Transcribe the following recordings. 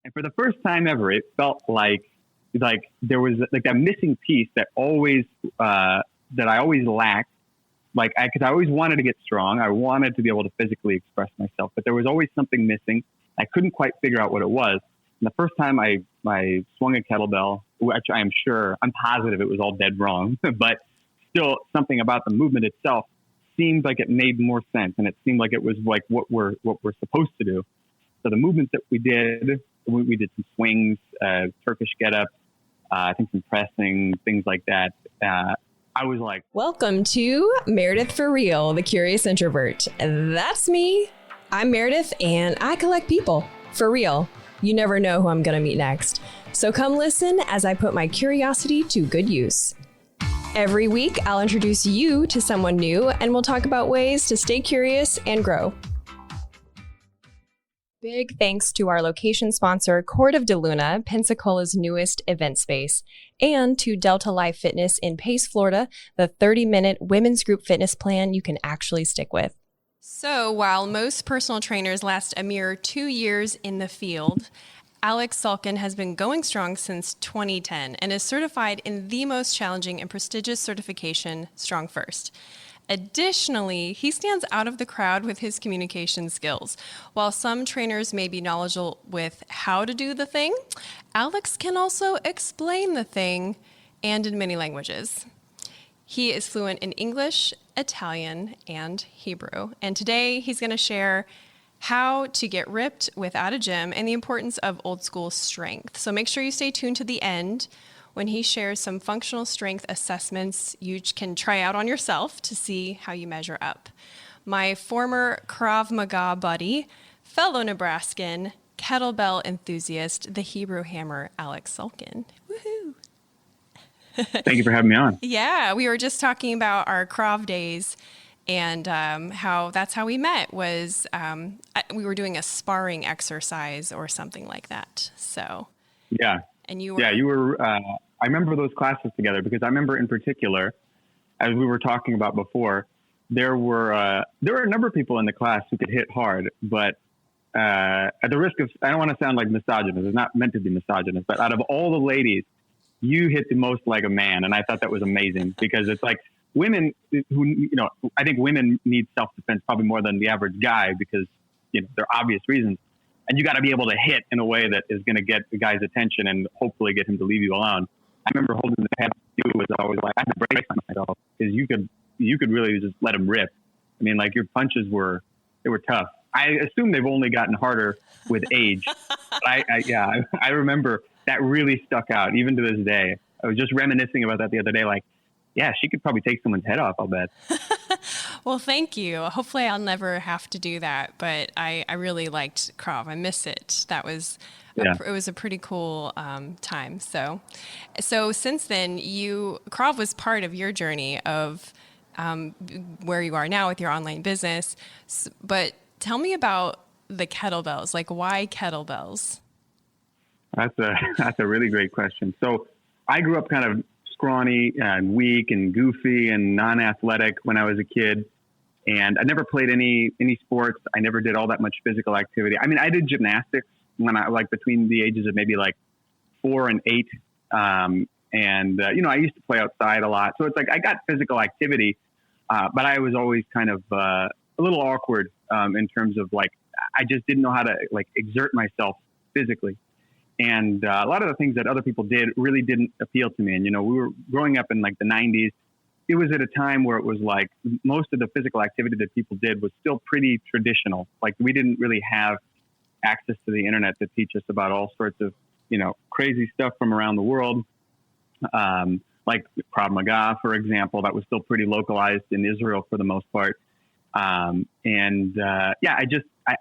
And for the first time ever, it felt like there was like that missing piece that I always lacked. Because I always wanted to get strong. I wanted to be able to physically express myself, but there was always something missing. I couldn't quite figure out what it was. And the first time I swung a kettlebell, which I'm positive it was all dead wrong, but still something about the movement itself seemed like it made more sense. And it seemed like it was like what we're supposed to do. So the movements that we did some swings, Turkish get-up, I think some pressing, things like that. I was like, welcome to Meredith for Real, the Curious Introvert. That's me. I'm Meredith and I collect people for real. You never know who I'm going to meet next. So come listen as I put my curiosity to good use. Every week, I'll introduce you to someone new and we'll talk about ways to stay curious and grow. Big thanks to our location sponsor, Court of DeLuna, Pensacola's newest event space, and to Delta Life Fitness in Pace, Florida, the 30-minute women's group fitness plan you can actually stick with. So while most personal trainers last a mere 2 years in the field, Aleks Salkin has been going strong since 2010 and is certified in the most challenging and prestigious certification, StrongFirst. Additionally, he stands out of the crowd with his communication skills. While some trainers may be knowledgeable with how to do the thing, Aleks can also explain the thing and in many languages. He is fluent in English, Italian, and Hebrew. And today he's going to share how to get ripped without a gym and the importance of old school strength. So make sure you stay tuned to the end when he shares some functional strength assessments you can try out on yourself to see how you measure up. My former Krav Maga buddy, fellow Nebraskan, kettlebell enthusiast, the Hebrew hammer, Aleks Salkin. Woohoo! Thank you for having me on. Yeah, we were just talking about our Krav days and how that's how we met was we were doing a sparring exercise or something like that. So yeah. And you were I remember those classes together because I remember in particular, as we were talking about before, there were a number of people in the class who could hit hard, but at the risk of, I don't want to sound like misogynist, it's not meant to be misogynist, but out of all the ladies, you hit the most like a man. And I thought that was amazing because it's like women who, I think women need self-defense probably more than the average guy because, there are obvious reasons. And you got to be able to hit in a way that is going to get the guy's attention and hopefully get him to leave you alone. I remember holding the head to was always like, I had to brace myself because you could really just let him rip. I mean, like your punches were tough. I assume they've only gotten harder with age. But I remember that really stuck out even to this day. I was just reminiscing about that the other day. Like, yeah, she could probably take someone's head off, I'll bet. Well, thank you. Hopefully I'll never have to do that, but I really liked Krav. I miss it. That was, it was a pretty cool time. So since then, Krav was part of your journey of where you are now with your online business. But tell me about the kettlebells. Like, why kettlebells? That's a really great question. So I grew up kind of scrawny and weak and goofy and non-athletic when I was a kid. And I never played any sports. I never did all that much physical activity. I mean, I did gymnastics when I between the ages of maybe 4 and 8. I used to play outside a lot. So it's like I got physical activity, but I was always kind of a little awkward in terms of I just didn't know how to exert myself physically. And a lot of the things that other people did really didn't appeal to me. And, we were growing up in the 90s. It was at a time where it was most of the physical activity that people did was still pretty traditional. We didn't really have access to the internet to teach us about all sorts of, crazy stuff from around the world. Like Krav Maga, for example, that was still pretty localized in Israel for the most part. I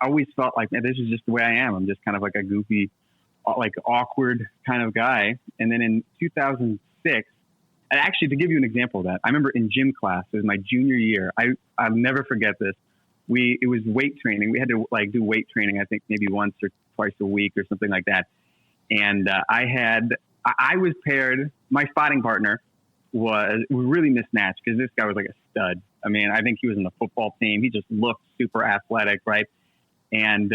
always felt like, man, this is just the way I am. I'm just kind of a goofy, awkward kind of guy. And then in 2006, and actually to give you an example of that, I remember in gym class, it was my junior year. I'll never forget this. It was weight training. We had to do weight training, I think maybe once or twice a week or something like that. And I was paired, my spotting partner was really mismatched because this guy was like a stud. I mean, I think he was in the football team. He just looked super athletic, right? And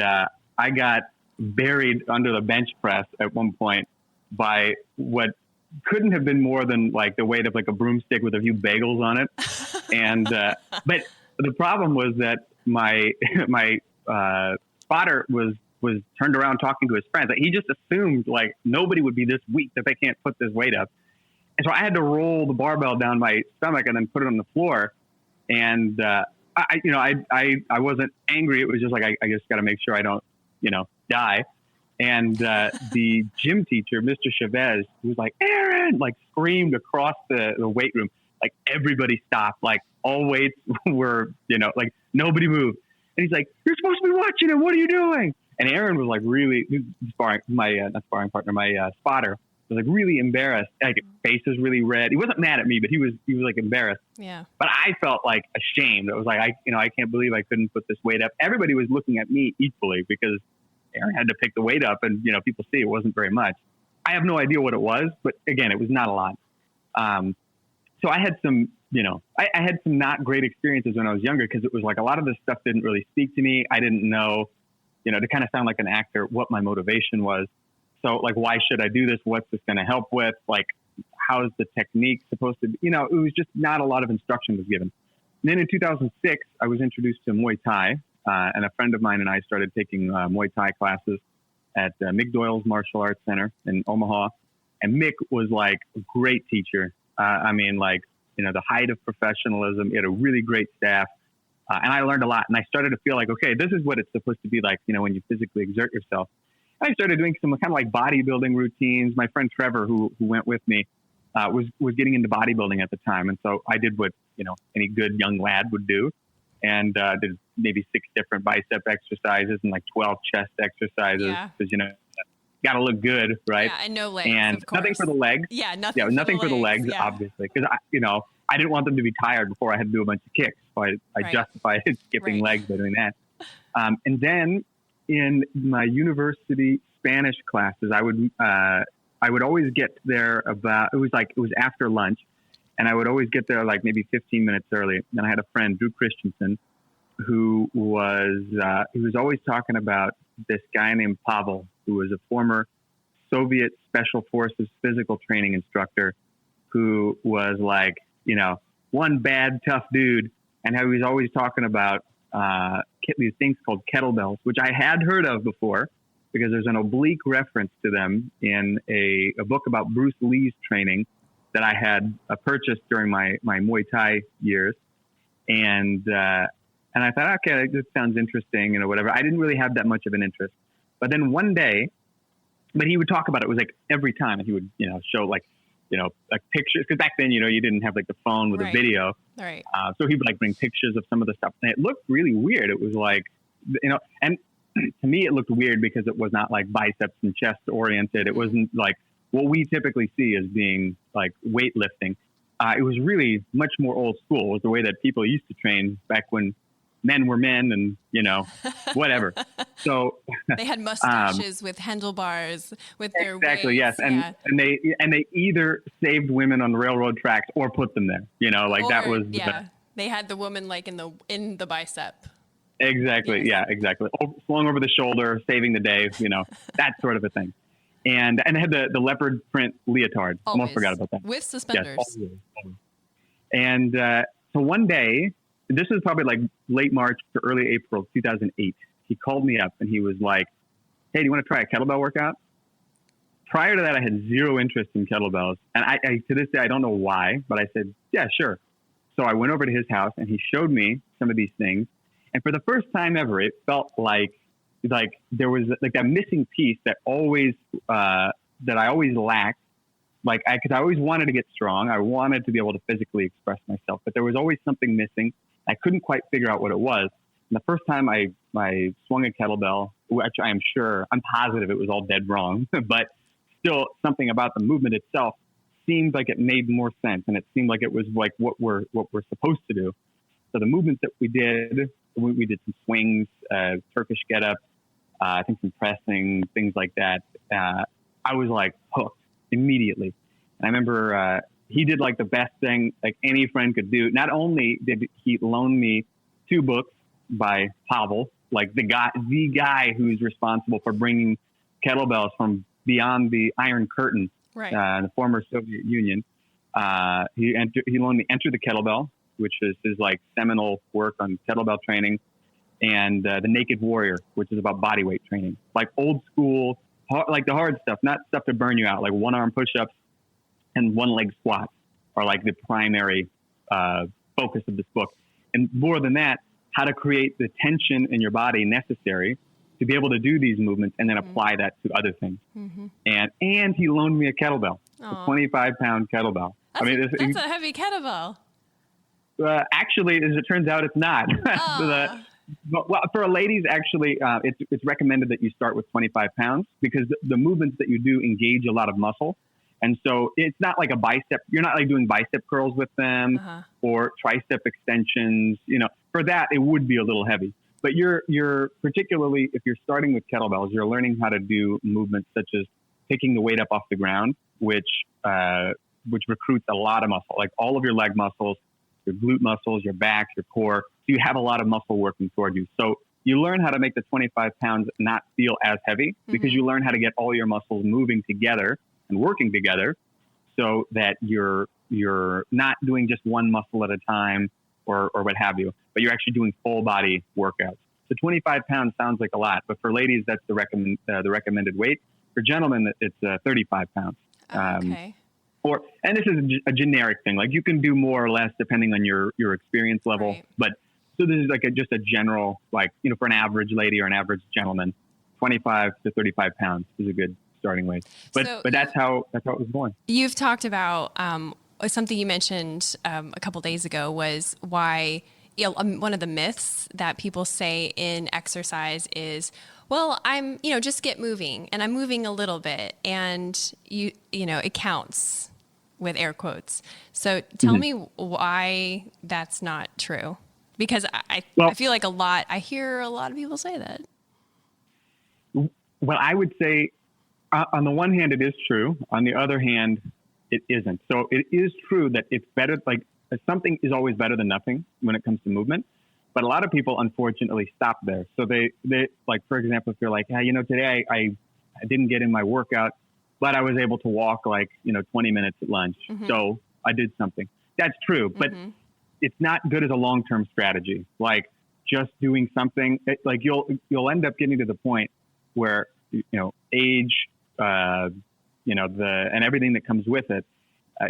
I got buried under the bench press at one point by what couldn't have been more than like the weight of like a broomstick with a few bagels on it. And, but the problem was that my spotter was turned around talking to his friends. Like, he just assumed like nobody would be this weak that they can't put this weight up. And so I had to roll the barbell down my stomach and then put it on the floor. And, I wasn't angry. It was just like, I just got to make sure I don't, die. And the gym teacher, Mr. Chavez, was like, Aaron, like screamed across the weight room. Like everybody stopped, like all weights were, like nobody moved. And he's like, you're supposed to be watching him. What are you doing? And Aaron was like really spotter was like really embarrassed. Like his face was really red. He wasn't mad at me, but he was like embarrassed. Yeah. But I felt like ashamed. It was like, I can't believe I couldn't put this weight up. Everybody was looking at me equally because Aaron had to pick the weight up, and people see it wasn't very much. I have no idea what it was, but again, it was not a lot. So I had some, I had some not great experiences when I was younger, because it was like a lot of this stuff didn't really speak to me. I didn't know, to kind of sound like an actor, what my motivation was. So like, why should I do this? What's this going to help with? Like, how is the technique supposed to be? It was just not a lot of instruction was given. And then in 2006, I was introduced to Muay Thai, and a friend of mine and I started taking Muay Thai classes at Mick Doyle's Martial Arts Center in Omaha. And Mick was like a great teacher. The height of professionalism. He had a really great staff. And I learned a lot. And I started to feel like, okay, this is what it's supposed to be like, when you physically exert yourself. And I started doing some kind of like bodybuilding routines. My friend Trevor, who went with me, was getting into bodybuilding at the time. And so I did what, any good young lad would do. And did maybe 6 different bicep exercises and like 12 chest exercises. Because, got to look good, right? Yeah, and no legs, and of course. Nothing for the legs. Yeah, nothing for the legs, yeah. obviously, because I didn't want them to be tired before I had to do a bunch of kicks. So I justified skipping legs by doing that. And then in my university Spanish classes, I would always get there it was after lunch, and I would always get there like maybe 15 minutes early. And I had a friend, Drew Christensen, who was always talking about this guy named Pavel, who was a former Soviet Special Forces physical training instructor, who was like, one bad, tough dude, and how he was always talking about these things called kettlebells, which I had heard of before, because there's an oblique reference to them in a book about Bruce Lee's training that I had purchased during my Muay Thai years. And I thought, okay, this sounds interesting, whatever. I didn't really have that much of an interest. But then one day, but he would talk about it. It was like every time, and he would, show like pictures. Because back then, you didn't have like the phone with a video. Right. So he would like bring pictures of some of the stuff. And it looked really weird. It was like, and to me, it looked weird because it was not like biceps and chest oriented. It wasn't like what we typically see as being like weightlifting. It was really much more old school. It was the way that people used to train back when men were men, and whatever. So they had mustaches with handlebars with their exactly weights. Yes, and they either saved women on railroad tracks or put them there. That was they had the woman like in the bicep. Exactly. Yes. Yeah. Exactly. Slung over the shoulder, saving the day. That sort of a thing. And they had the leopard print leotard. Always. Almost forgot about that. With suspenders. Yes, always. And so one day, this was probably like late March to early April 2008. He called me up and he was like, hey, do you want to try a kettlebell workout? Prior to that, I had zero interest in kettlebells. And I to this day, I don't know why, but I said, yeah, sure. So I went over to his house and he showed me some of these things. And for the first time ever, it felt like there was like that missing piece that I always lacked. Because I always wanted to get strong. I wanted to be able to physically express myself, but there was always something missing. I couldn't quite figure out what it was. And the first time I swung a kettlebell, which I'm positive it was all dead wrong, but still something about the movement itself seemed like it made more sense. And it seemed like it was like what we're supposed to do. So the movements that we did some swings, Turkish get-ups, I think some pressing, things like that. I was like hooked immediately. And I remember he did like the best thing like any friend could do. Not only did he loan me 2 books by Pavel, like the guy who's responsible for bringing kettlebells from beyond the Iron Curtain, right. The former Soviet Union. He loaned me Enter the Kettlebell, which is his like seminal work on kettlebell training, and The Naked Warrior, which is about body weight training, like old school, like the hard stuff, not stuff to burn you out, like one arm push-ups and one leg squats are like the primary focus of this book. And more than that, how to create the tension in your body necessary to be able to do these movements and then apply that to other things. Mm-hmm. And he loaned me a kettlebell, a 25-pound kettlebell. That's a heavy kettlebell. Actually, as it turns out, it's not. Well, for ladies, actually, it's recommended that you start with 25 pounds because the movements that you do engage a lot of muscle. And so it's not like a bicep. You're not like doing bicep curls with them or tricep extensions. You know, for that, it would be a little heavy. But you're particularly, if you're starting with kettlebells, you're learning how to do movements such as picking the weight up off the ground, which recruits a lot of muscle, like all of your leg muscles, your glute muscles, your back, your core. So you have a lot of muscle working toward you. So you learn how to make the 25 pounds not feel as heavy because you learn how to get all your muscles moving together and working together so that you're not doing just one muscle at a time or what have you, but you're actually doing full body workouts. So 25 pounds sounds like a lot, but for ladies, that's the recommended weight. For gentlemen, it's 35 pounds. Okay. And this is a generic thing. Like you can do more or less depending on your experience level. Right. But so this is like just a general, like, you know, for an average lady or an average gentleman, 25 to 35 pounds is a good starting weight. But that's how it was born. You've talked about something you mentioned a couple days ago was why one of the myths that people say in exercise is, well, just get moving and I'm moving a little bit and it counts with air quotes. So tell me why that's not true, because I feel like I hear a lot of people say that. Well, I would say on the one hand, it is true. On the other hand, it isn't. So it is true that it's better, like something is always better than nothing when it comes to movement. But a lot of people, unfortunately, stop there. So they like, for example, if you're like, hey, today I didn't get in my workout, but I was able to walk 20 minutes at lunch. So I did something. That's true. But it's not good as a long-term strategy. Like just doing something, like you'll end up getting to the point where, age, and everything that comes with it,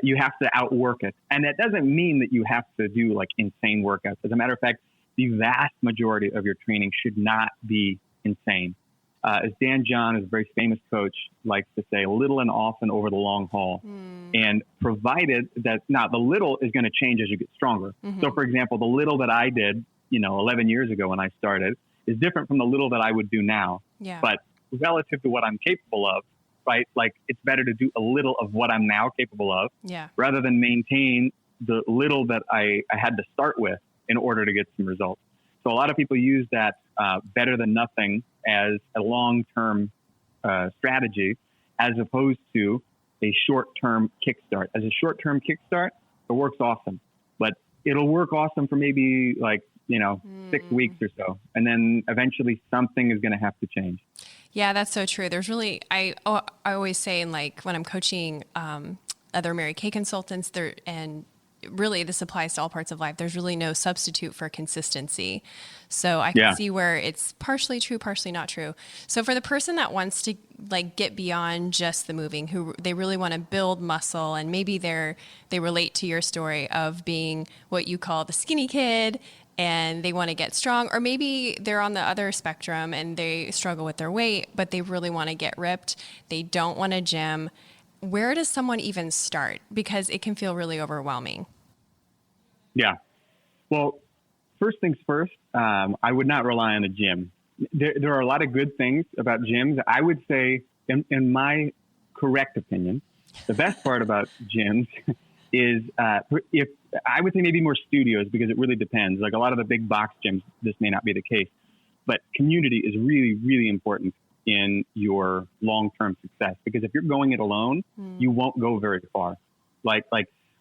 you have to outwork it. And that doesn't mean that you have to do like insane workouts. As a matter of fact, the vast majority of your training should not be insane. As Dan John, is a very famous coach, likes to say, little and often over the long haul. And provided that now the little is going to change as you get stronger. So for example, the little that I did, 11 years ago when I started is different from the little that I would do now. Yeah. But relative to what I'm capable of, right? Like it's better to do a little of what I'm now capable of rather than maintain the little that I had to start with in order to get some results. So a lot of people use that better than nothing as a long-term strategy as opposed to a short-term kickstart. As a short-term kickstart, it works awesome, but it'll work awesome for maybe 6 weeks or so. And then eventually something is going to have to change. Yeah, that's so true. There's really, I always say when I'm coaching other Mary Kay consultants and really this applies to all parts of life, there's really no substitute for consistency. So I can see where it's partially true, partially not true. So for the person that wants to get beyond just the moving, who they really want to build muscle, and maybe they relate to your story of being what you call the skinny kid, and they want to get strong, or maybe they're on the other spectrum and they struggle with their weight, but they really want to get ripped. They don't want to gym. Where does someone even start? Because it can feel really overwhelming. Yeah. Well, first things first, I would not rely on a gym. There are a lot of good things about gyms. I would say, in my correct opinion, the best part about gyms is if I would say maybe more studios, because it really depends. Like a lot of the big box gyms, this may not be the case, but community is really, really important in your long-term success, because if you're going it alone, you won't go very far. Like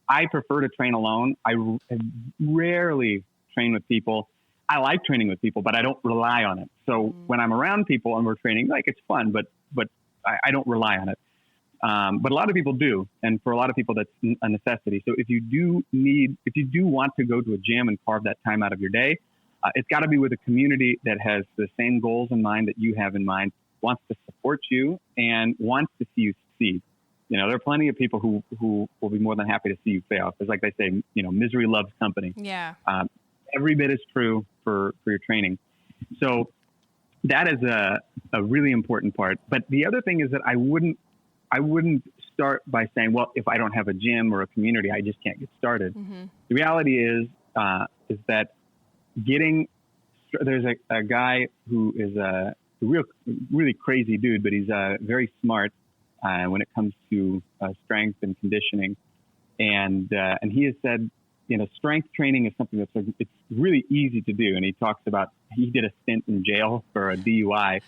I prefer to train alone. I rarely train with people. I like training with people, but I don't rely on it. So when I'm around people and we're training, like it's fun, but I don't rely on it. But a lot of people do. And for a lot of people, that's a necessity. So if you do want to go to a gym and carve that time out of your day, it's got to be with a community that has the same goals in mind that you have in mind, wants to support you and wants to see you succeed. There are plenty of people who will be more than happy to see you fail. Because like they say, misery loves company. Yeah. Every bit is true for your training. So that is a really important part. But the other thing is that I wouldn't start by saying, well, if I don't have a gym or a community, I just can't get started. Mm-hmm. The reality is that there's a guy who is a really crazy dude, but he's very smart when it comes to strength and conditioning. And he has said, strength training is something it's really easy to do. And he talks about, he did a stint in jail for a DUI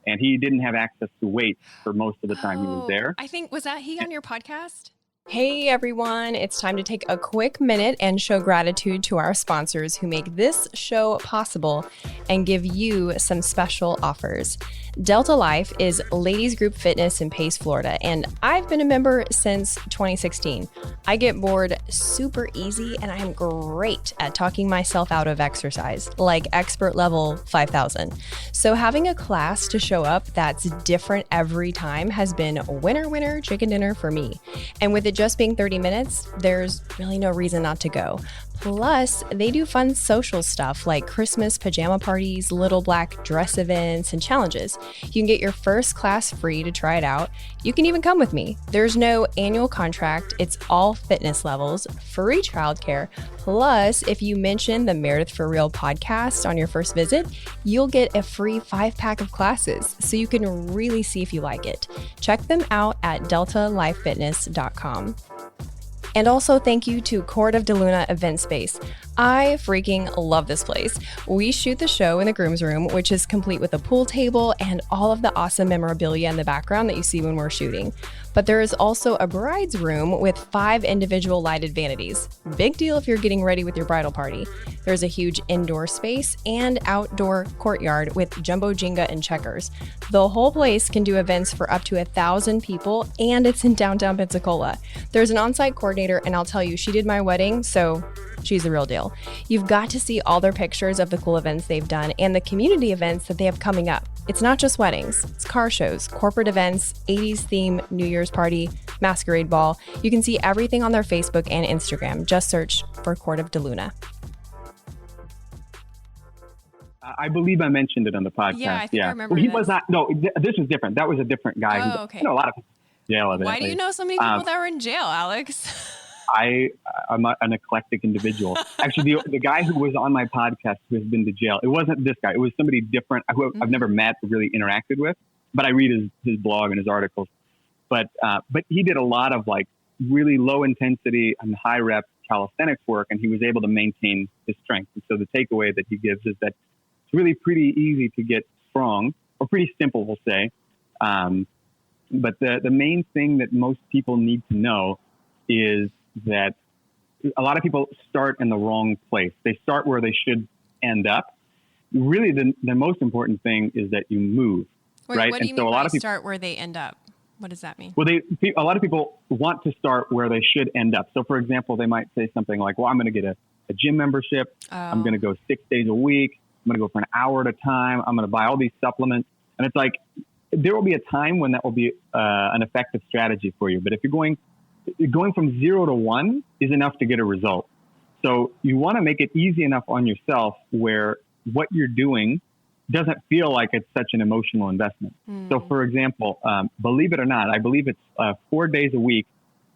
and he didn't have access to weights for most of the time he was there. I think, was that he on your podcast? Hey everyone, it's time to take a quick minute and show gratitude to our sponsors who make this show possible and give you some special offers. Delta Life is ladies group fitness in Pace, Florida, and I've been a member since 2016. I get bored super easy and I am great at talking myself out of exercise, like expert level 5,000. So having a class to show up that's different every time has been winner, chicken dinner for me. And with it just being 30 minutes, there's really no reason not to go. Plus, they do fun social stuff like Christmas pajama parties, little black dress events, and challenges. You can get your first class free to try it out. You can even come with me. There's no annual contract. It's all fitness levels, free childcare. Plus, if you mention the Meredith For Real podcast on your first visit, you'll get a free 5-pack of classes so you can really see if you like it. Check them out at deltalifefitness.com. And also thank you to Court of DeLuna Event Space. I freaking love this place. We shoot the show in the groom's room, which is complete with a pool table and all of the awesome memorabilia in the background that you see when we're shooting. But there is also a bride's room with 5 individual lighted vanities. Big deal if you're getting ready with your bridal party. There's a huge indoor space and outdoor courtyard with jumbo Jenga and checkers. The whole place can do events for up to 1,000 people, and it's in downtown Pensacola. There's an on-site coordinator, and I'll tell you, she did my wedding, so she's the real deal. You've got to see all their pictures of the cool events they've done and the community events that they have coming up. It's not just weddings, it's car shows, corporate events, 80s theme, New Year's party, masquerade ball. You can see everything on their Facebook and Instagram. Just search for Court of DeLuna. I believe I mentioned it on the podcast. Yeah, I think I remember. Well, he was not. No, this was different. That was a different guy. Oh, okay. A lot of people in jail. Why do you know so many people that were in jail, Alex? I'm an eclectic individual. Actually, the guy who was on my podcast who has been to jail, it wasn't this guy. It was somebody different who I've never met or really interacted with, but I read his blog and his articles. But he did a lot of like really low intensity and high rep calisthenics work, and he was able to maintain his strength. And so the takeaway that he gives is that it's really pretty easy to get strong, or pretty simple, we'll say. But the main thing that most people need to know is that a lot of people start in the wrong place. They start where they should end up. Really, the most important thing is that you move. Wait, right? What do you mean by start where they end up? What does that mean? Well, a lot of people want to start where they should end up. So, for example, they might say something like, well, I'm going to get a gym membership. I'm going to go 6 days a week. I'm going to go for an hour at a time. I'm going to buy all these supplements. And it's like, there will be a time when that will be an effective strategy for you. But if you're going from 0 to 1 is enough to get a result. So you want to make it easy enough on yourself where what you're doing doesn't feel like it's such an emotional investment. So for example, believe it or not, I believe it's 4 days a week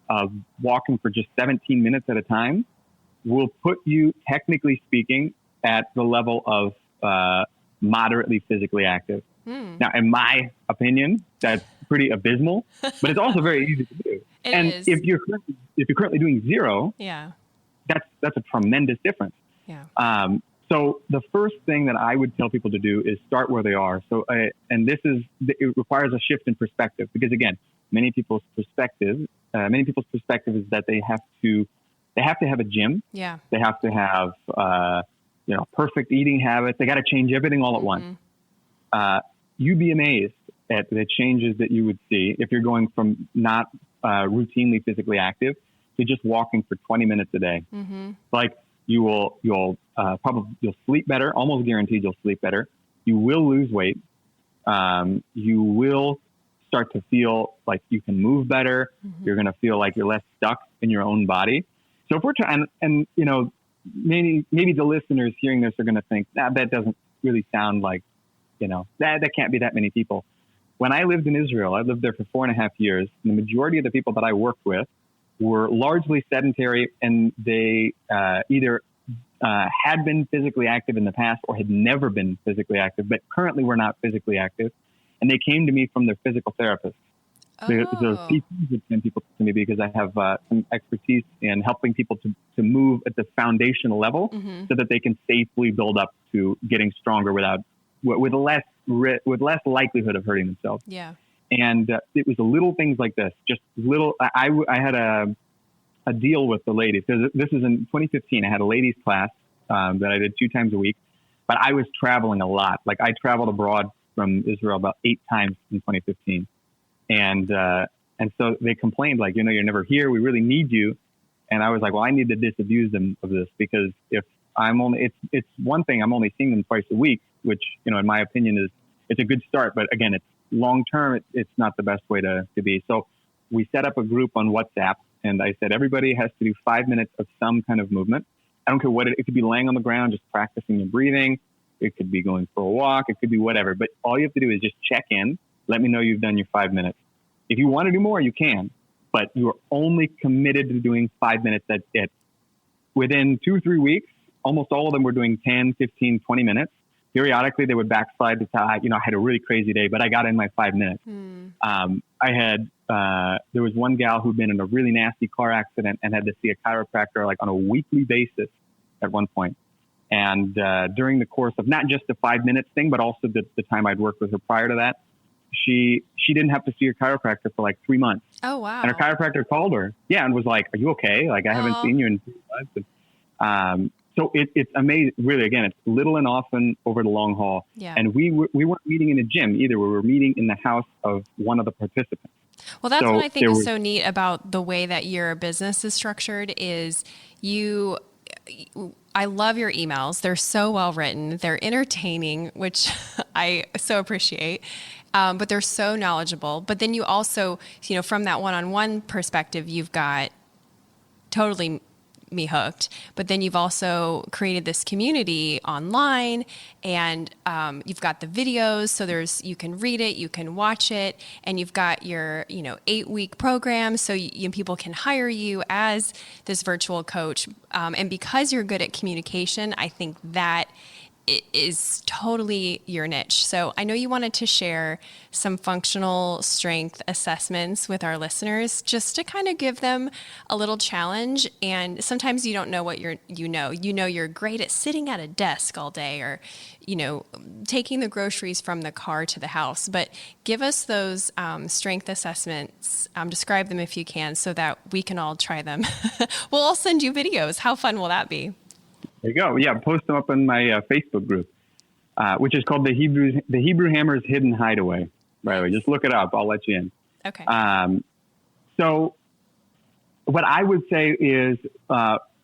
of walking for just 17 minutes at a time will put you, technically speaking, at the level of moderately physically active. Now, in my opinion, that's pretty abysmal, but it's also very easy to do. If you're currently doing 0, that's a tremendous difference. Yeah. So the first thing that I would tell people to do is start where they are. So, it requires a shift in perspective because again, many people's perspective is that they have to have a gym. Yeah. They have to have, perfect eating habits. They got to change everything all at once. You'd be amazed at the changes that you would see if you're going from not routinely physically active to just walking for 20 minutes a day. Like you'll sleep better, almost guaranteed you'll sleep better. You will lose weight. You will start to feel like you can move better. You're going to feel like you're less stuck in your own body. So if we're trying, and maybe the listeners hearing this are going to think that doesn't really sound like, that can't be that many people. When I lived in Israel, I lived there for 4.5 years. And the majority of the people that I worked with were largely sedentary, and they either had been physically active in the past or had never been physically active, but currently were not physically active. And they came to me from their physical therapist. So people to me because I have some expertise in helping people to move at the foundational level so that they can safely build up to getting stronger with less likelihood of hurting themselves. Yeah. And it was little things like this, just little. I had a deal with the ladies because this is in 2015. I had a ladies class that I did 2 times a week, but I was traveling a lot. Like I traveled abroad from Israel about 8 times in 2015. And so they complained like, you're never here. We really need you. And I was like, well, I need to disabuse them of this because if it's one thing, I'm only seeing them twice a week, which, in my opinion it's a good start. But again, it's long-term. It's not the best way to be. So we set up a group on WhatsApp and I said, everybody has to do 5 minutes of some kind of movement. I don't care what it could be laying on the ground, just practicing your breathing. It could be going for a walk. It could be whatever. But all you have to do is just check in. Let me know you've done your 5 minutes. If you want to do more, you can. But you are only committed to doing 5 minutes. That's it. Within 2 or 3 weeks, almost all of them were doing 10, 15, 20 minutes. Periodically, they would backslide to I had a really crazy day, but I got in my 5 minutes. There was one gal who'd been in a really nasty car accident and had to see a chiropractor like on a weekly basis at one point. And during the course of not just the 5 minutes thing, but also the time I'd worked with her prior to that, she didn't have to see her chiropractor for like 3 months. Oh, wow. And her chiropractor called her. Yeah. And was like, are you okay? Like, I haven't seen you in 3 months. So it's amazing. Really, again, it's little and often over the long haul. Yeah. And we weren't meeting in a gym either. We were meeting in the house of one of the participants. Well, that's what I think is so neat about the way that your business is structured is I love your emails. They're so well written. They're entertaining, which I so appreciate. But they're so knowledgeable. But then you also, from that one-on-one perspective, you've got totally me hooked. But then you've also created this community online, and you've got the videos. So you can read it, you can watch it, and you've got your 8-week program. So people can hire you as this virtual coach. And because you're good at communication, I think that it is totally your niche. So I know you wanted to share some functional strength assessments with our listeners just to kind of give them a little challenge. And sometimes you don't know what you're great at sitting at a desk all day or, taking the groceries from the car to the house. But give us those strength assessments. Describe them if you can so that we can all try them. We'll all send you videos. How fun will that be? There you go. Yeah, post them up in my Facebook group, which is called the Hebrew Hammers Hidden Hideaway. By the way, just look it up. I'll let you in. Okay. So what I would say is,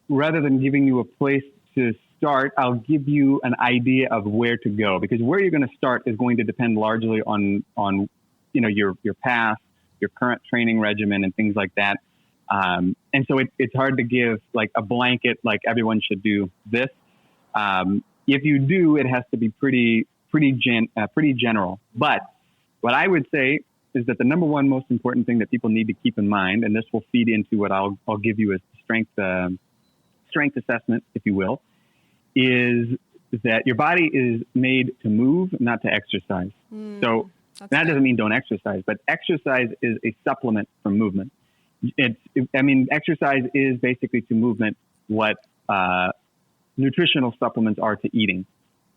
rather than giving you a place to start, I'll give you an idea of where to go, because where you're going to start is going to depend largely on your past, your current training regimen, and things like that. And so it's hard to give like a blanket, like everyone should do this. If you do, it has to be pretty general. But what I would say is that the number one most important thing that people need to keep in mind, and this will feed into what I'll give you as strength assessment, if you will, is that your body is made to move, not to exercise. So that doesn't mean don't exercise, but exercise is a supplement for movement. Exercise is basically to movement what nutritional supplements are to eating.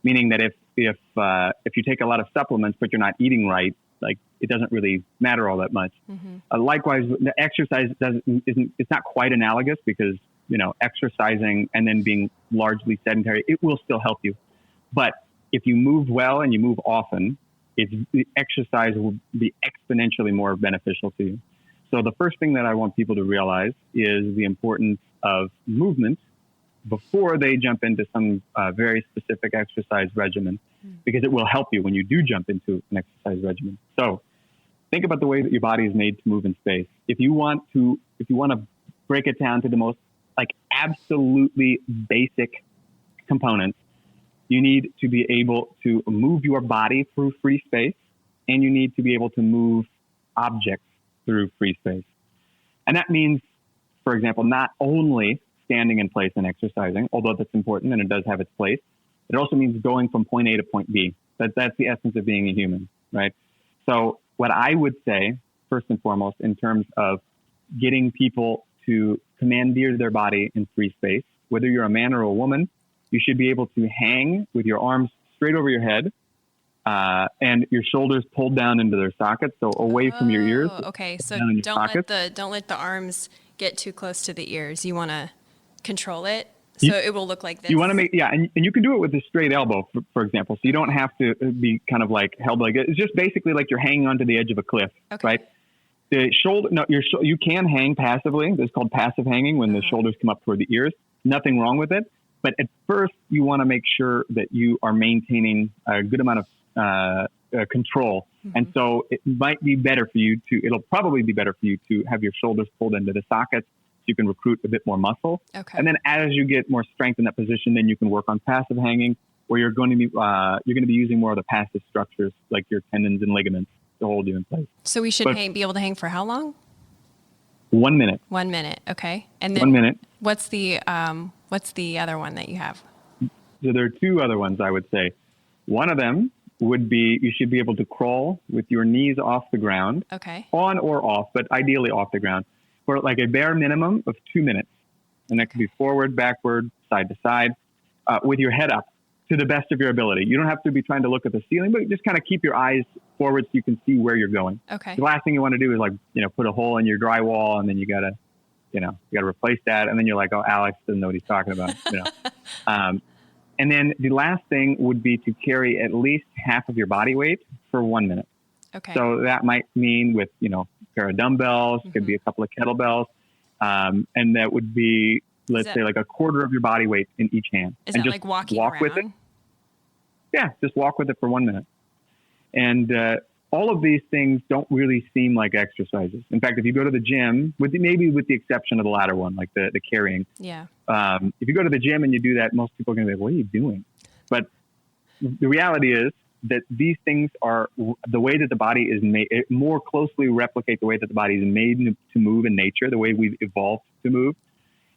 Meaning that if you take a lot of supplements but you're not eating right, like it doesn't really matter all that much. Likewise, the exercise it's not quite analogous because exercising and then being largely sedentary, it will still help you. But if you move well and you move often, the exercise will be exponentially more beneficial to you. So the first thing that I want people to realize is the importance of movement before they jump into some very specific exercise regimen, because it will help you when you do jump into an exercise regimen. So think about the way that your body is made to move in space. If you want to break it down to the most absolutely basic components, you need to be able to move your body through free space, and you need to be able to move objects through free space. And that means, for example, not only standing in place and exercising, although that's important and it does have its place. It also means going from point A to point B. That's the essence of being a human, right? So what I would say, first and foremost, in terms of getting people to commandeer their body in free space, whether you're a man or a woman, you should be able to hang with your arms straight over your head and your shoulders pulled down into their sockets, so away from your ears. Okay, so don't let the arms get too close to the ears. You want to control it so it will look like this. You want to make, and you can do it with a straight elbow, for example. So you don't have to be kind of like held like it. It's just basically like you're hanging onto the edge of a cliff, right? The shoulder, you can hang passively. It's called passive hanging when the shoulders come up toward the ears. Nothing wrong with it. But at first, you want to make sure that you are maintaining a good amount of control. And so it'll probably be better for you to have your shoulders pulled into the sockets so you can recruit a bit more muscle. Okay. And then as you get more strength in that position, then you can work on passive hanging, where you're going to be using more of the passive structures like your tendons and ligaments to hold you in place. So we should be able to hang for how long? 1 minute. 1 minute. Okay. And then 1 minute. What's the other one that you have? So there are two other ones I would say. One of them would be, you should be able to crawl with your knees off the ground. Okay. On or off, but ideally off the ground, for like a bare minimum of 2 minutes. And that could be forward, backward, side to side, with your head up to the best of your ability. You don't have to be trying to look at the ceiling, but just kind of keep your eyes forward so you can see where you're going. Okay. The last thing you want to do is put a hole in your drywall, and then you gotta replace that. And then you're like, oh, Alex doesn't know what he's talking about. And then the last thing would be to carry at least half of your body weight for 1 minute. Okay. So that might mean with, a pair of dumbbells, could be a couple of kettlebells. And that would be, let's say like a quarter of your body weight in each hand. Is that like walking around? With it. Yeah, just walk with it for 1 minute. And all of these things don't really seem like exercises. In fact, if you go to the gym, maybe with the exception of the latter one, like the carrying. Yeah. If you go to the gym and you do that, most people are going to be like, what are you doing? But the reality is that these things are the way that the body is made, it more closely replicate the way that the body is made to move in nature, the way we've evolved to move.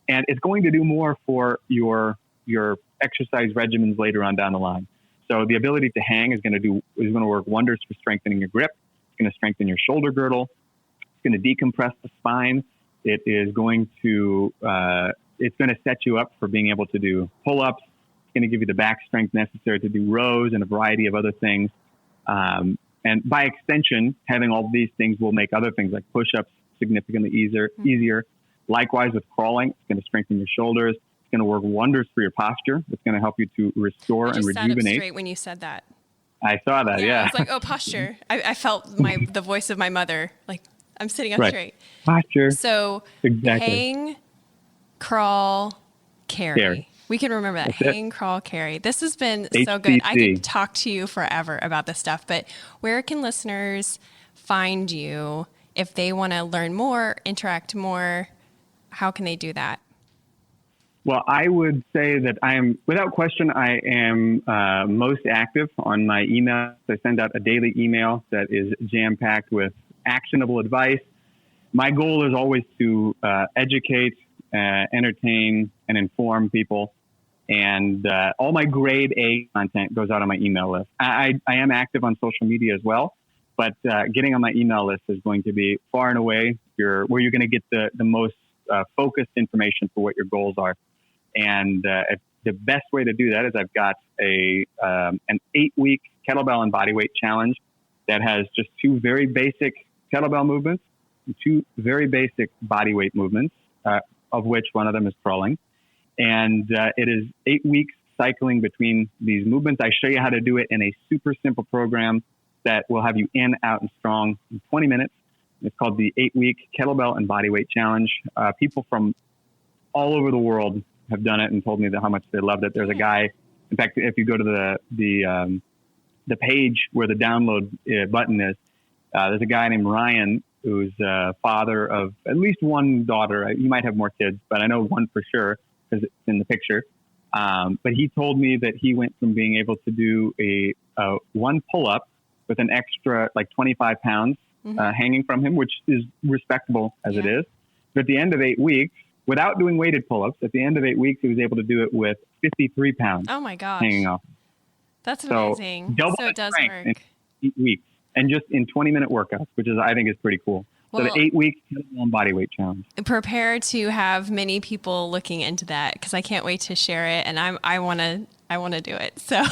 And it's going to do more for your exercise regimens later on down the line. So the ability to hang is going to work wonders for strengthening your grip. It's going to strengthen your shoulder girdle. It's going to decompress the spine. It is going to set you up for being able to do pull-ups. It's going to give you the back strength necessary to do rows and a variety of other things. And by extension, having all of these things will make other things like push-ups significantly easier. Likewise with crawling, it's going to strengthen your shoulders. It's going to work wonders for your posture. It's going to help you to restore and rejuvenate. I just sat up straight when you said that. I saw that, yeah. I was like, oh, posture. I felt the voice of my mother, like I'm sitting up straight. Posture. So hang, crawl, carry. We can remember that. Hang, crawl, carry. This has been so good. I could talk to you forever about this stuff, but where can listeners find you if they want to learn more, interact more? How can they do that? Well, I would say that without question, I am most active on my email. I send out a daily email that is jam-packed with actionable advice. My goal is always to educate, entertain, and inform people. And all my grade A content goes out on my email list. I am active on social media as well, but getting on my email list is going to be far and away where you're going to get the most focused information for what your goals are. And the best way to do that is I've got an 8-week kettlebell and bodyweight challenge that has just 2 very basic kettlebell movements and 2 very basic bodyweight movements of which one of them is crawling. And it is 8 weeks cycling between these movements. I show you how to do it in a super simple program that will have you in, out, and strong in 20 minutes. It's called the 8-week Kettlebell and Bodyweight Challenge. People from all over the world have done it and told me how much they loved it. There's a guy, in fact, if you go to the page where the download button is, there's a guy named Ryan who's father of at least one daughter. You might have more kids, but I know one for sure because it's in the picture. But he told me that he went from being able to do a one pull-up with an extra like 25 pounds hanging from him, which is respectable as it is. But at the end of 8 weeks, without doing weighted pull-ups, at the end of 8 weeks, he was able to do it with 53 pounds. Oh my gosh. Hanging off. That's amazing. So it does work. In 8 weeks. And just in 20-minute workouts, which is, I think, is pretty cool. Well, so the 8-week bodyweight challenge. Prepare to have many people looking into that because I can't wait to share it, and I want to do it. So,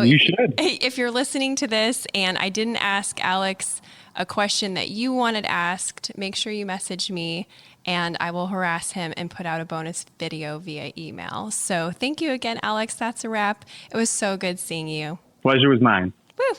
you should. If you're listening to this and I didn't ask Aleks a question that you wanted asked, make sure you message me, and I will harass him and put out a bonus video via email. So thank you again, Aleks. That's a wrap. It was so good seeing you. Pleasure was mine. Woo!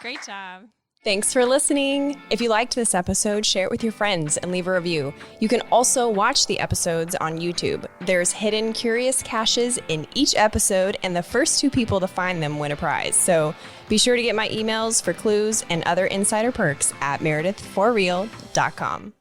Great job. Thanks for listening. If you liked this episode, share it with your friends and leave a review. You can also watch the episodes on YouTube. There's hidden curious caches in each episode, and the first 2 people to find them win a prize. So be sure to get my emails for clues and other insider perks at meredithforreal.com.